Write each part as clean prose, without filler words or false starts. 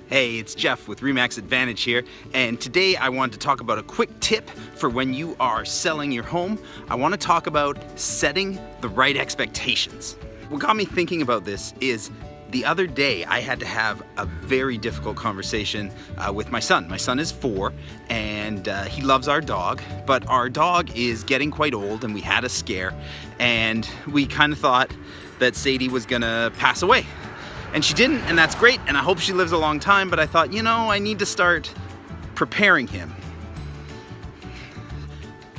Hey, it's Jeff with RE/MAX Advantage here, and today I want to talk about a quick tip for when you are selling your home. I want to talk about setting the right expectations. What got me thinking about this is the other day I had to have a very difficult conversation with my son. My son is 4 and he loves our dog, but our dog is getting quite old and we had a scare and we kind of thought that Sadie was gonna pass away. And she didn't, and that's great, and I hope she lives a long time, but I thought, you know, I need to start preparing him.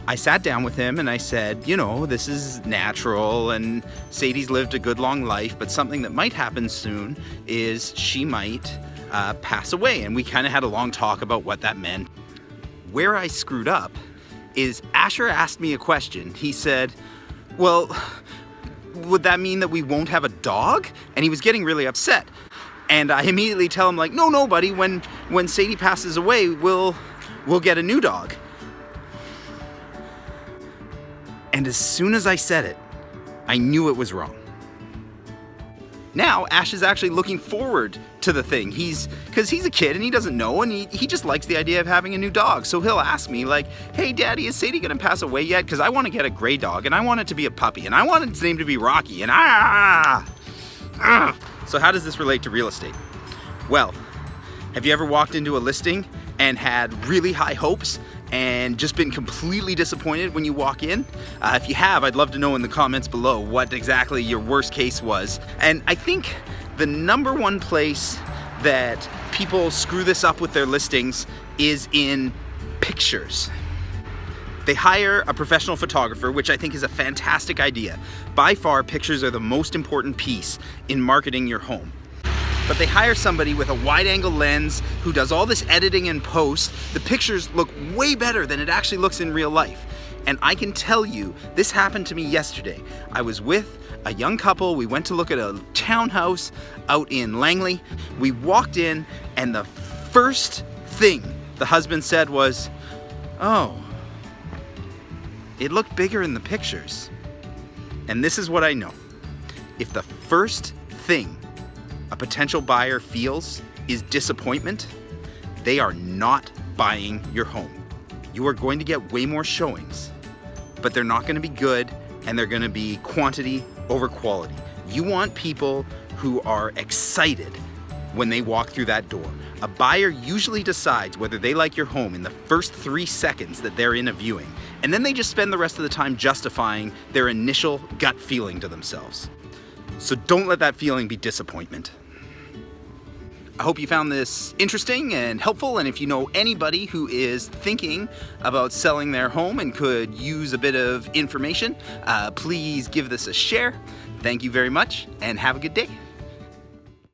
I sat down with him and I said, you know, this is natural and Sadie's lived a good long life, but something that might happen soon is she might pass away. And we kind of had a long talk about what that meant. Where I screwed up is Asher asked me a question. He said, well, would that mean that we won't have a dog? And he was getting really upset. And I immediately tell him, like, no, buddy, when Sadie passes away, we'll get a new dog. And as soon as I said it, I knew it was wrong. Now, Ash is actually looking forward to the thing. Because he's a kid and he doesn't know, and he just likes the idea of having a new dog. So he'll ask me, like, hey, Daddy, is Sadie gonna pass away yet? Because I want to get a gray dog, and I want it to be a puppy, and I want its name to be Rocky, and So how does this relate to real estate? Well, have you ever walked into a listing and had really high hopes and just been completely disappointed when you walk in? If you have, I'd love to know in the comments below what exactly your worst case was. And I think the number one place that people screw this up with their listings is in pictures. They hire a professional photographer, which I think is a fantastic idea. By far, pictures are the most important piece in marketing your home. But they hire somebody with a wide-angle lens who does all this editing and post. The pictures look way better than it actually looks in real life. And I can tell you, this happened to me yesterday. I was with a young couple. We went to look at a townhouse out in Langley. We walked in, and the first thing the husband said was, oh, it looked bigger in the pictures. And this is what I know. If the first thing a potential buyer feels is disappointment, they are not buying your home. You are going to get way more showings, but they're not going to be good, and they're going to be quantity over quality. You want people who are excited when they walk through that door. A buyer usually decides whether they like your home in the first 3 seconds that they're in a viewing, and then they just spend the rest of the time justifying their initial gut feeling to themselves. So don't let that feeling be disappointment. I hope you found this interesting and helpful, and if you know anybody who is thinking about selling their home and could use a bit of information, please give this a share. Thank you very much, and have a good day.